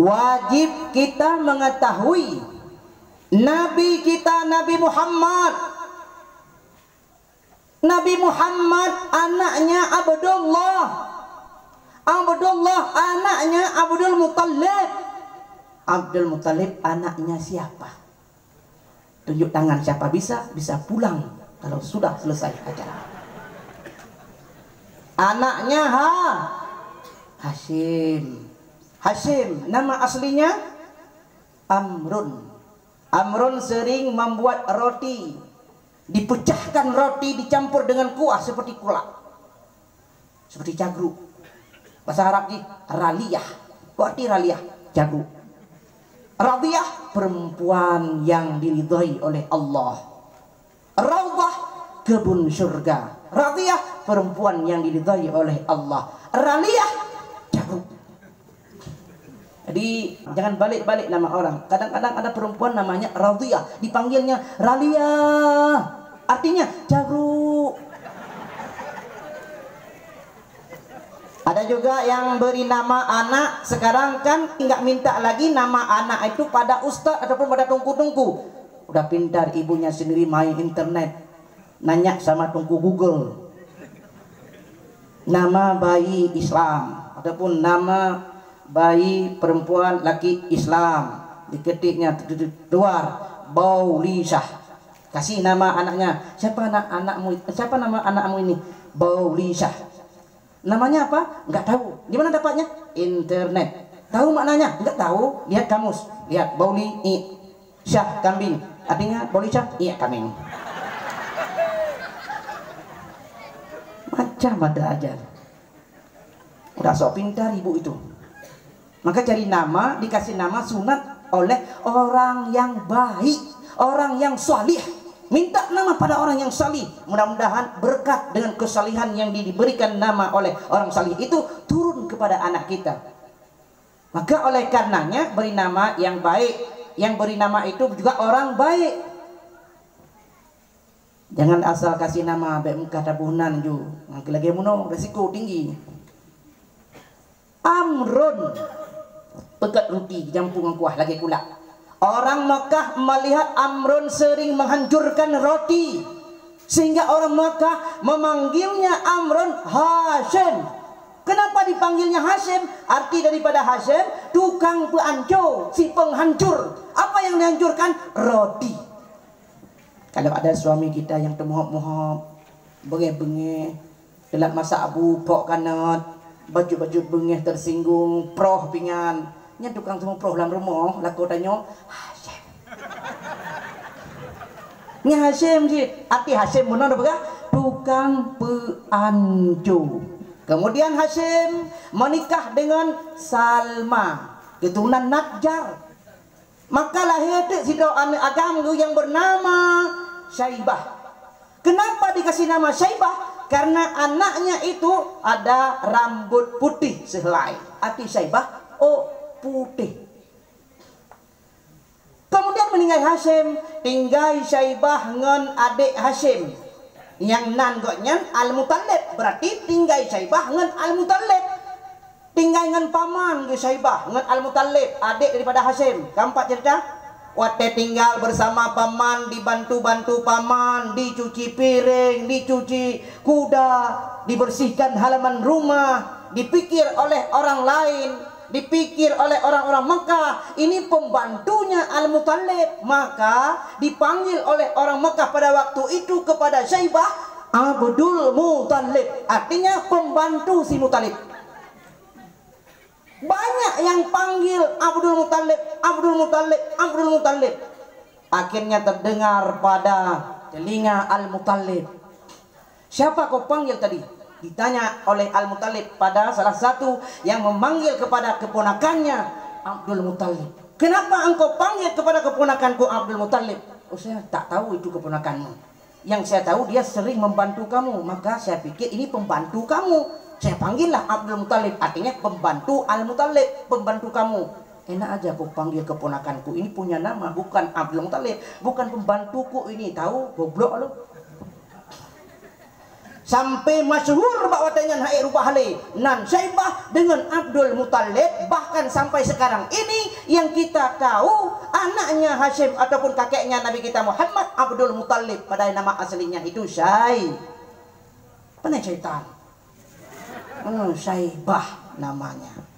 wajib kita mengetahui Nabi kita Nabi Muhammad. Nabi Muhammad anaknya Abdullah. Abdullah anaknya Abdul Muttalib. Abdul Muttalib anaknya siapa? Tunjuk tangan siapa bisa pulang kalau sudah selesai acara. Anaknya Hashim. Hashim nama aslinya Amrun. Amrun sering membuat roti, dipecahkan roti dicampur dengan kuah seperti kulak, seperti jagruk. Bahasa Arab di raliyah. Berarti raliyah jagruk. Radiyah perempuan yang diridhai oleh Allah. Raudhah kebun surga. Radiyah perempuan yang diridhai oleh Allah. Raliyah jagruk. Jadi jangan balik-balik nama orang. Kadang-kadang ada perempuan namanya Radiyah, dipanggilnya Raliyah, artinya jagruk. Ada juga yang beri nama anak sekarang kan nggak minta lagi nama anak itu pada ustadz ataupun pada tungku-tungku. Udah pintar ibunya sendiri main internet, nanya sama tungku Google nama bayi Islam ataupun nama bayi perempuan laki Islam, diketiknya keluar Baulisah. Kasih nama anaknya, siapa nama anakmu ini? Baulisah. Namanya apa? Enggak tahu. Di mana dapatnya? Internet. Tahu maknanya? Enggak tahu. Lihat kamus. Lihat Bauli Syah kambing. Artinya Baulisah? Iya kambing. Macam ada aja. Udah sok pintar ibu itu. Maka cari nama, dikasih nama sunat oleh orang yang baik, orang yang salih. Minta nama pada orang yang salih. Mudah-mudahan berkat dengan kesalihan yang diberikan nama oleh orang salih itu turun kepada anak kita. Maka oleh karenanya beri nama yang baik. Yang beri nama itu juga orang baik. Jangan asal kasih nama BMK tabunan ju. Lagi muno resiko tinggi. Amrun pegat roti jampung kuah lagi pula. Orang Makkah melihat Amrun sering menghancurkan roti, sehingga orang Makkah memanggilnya Amrun Hashim. Kenapa dipanggilnya Hashim? Arti daripada Hashim, tukang pehancur, si penghancur. Apa yang dihancurkan? Roti. Kalau ada suami kita yang temuhop-muhop, bengeh-bengeh, dalam masa abu pok kanat, baju-baju bengeh tersinggung, proh pingan. Nya tukang semua proh dalam rumah, laku tanya Hashim. Nya Hashim sih, arti Hashim benar apa? Tukang pehancur. Kemudian Hashim menikah dengan Salma, keturunan Najjar. Maka lahir si anak agam yang bernama Syaibah. Kenapa dikasih nama Syaibah? Karena anaknya itu ada rambut putih sehelai. Arti Syaibah, putih. Kemudian meninggal Hashim, tinggal Syaibah ngan adik Hashim. Yang nan goknya Al-Muttalib, berarti tinggal Syaibah ngan Al-Muttalib. Tinggal ngan paman ke Syaibah ngan Al-Muttalib, adik daripada Hashim. Keempat cerita. Waktu tinggal bersama paman, dibantu-bantu paman, dicuci piring, dicuci kuda, dibersihkan halaman rumah, dipikir oleh orang lain, dipikir oleh orang-orang Mekah, ini pembantunya Al-Muttalib. Maka dipanggil oleh orang Mekah pada waktu itu kepada Syaibah Abdul Muttalib, artinya pembantu si Muttalib. Banyak yang panggil Abdul Muttalib, Abdul Muttalib, Abdul Muttalib. Akhirnya terdengar pada telinga Al-Muttalib, siapa kau panggil tadi? Ditanya oleh Al-Muttalib pada salah satu yang memanggil kepada keponakannya Abdul Muttalib. Kenapa engkau panggil kepada keponakanku Abdul Muttalib? Oh, saya tak tahu itu keponakanmu. Yang saya tahu dia sering membantu kamu, maka saya pikir ini pembantu kamu. Saya panggillah Abdul Muttalib, artinya pembantu Al-Muttalib, pembantu kamu. Enak aja kau panggil keponakanku, ini punya nama, bukan Abdul Muttalib, bukan pembantuku ini. Tahu goblok lo. Sampai masyhur bahwa dengan hai rupa hale nan Syaibah dengan Abdul Muthalib, bahkan sampai sekarang ini yang kita tahu anaknya Hashim ataupun kakeknya Nabi kita Muhammad Abdul Muthalib, pada nama aslinya itu Syaibah namanya.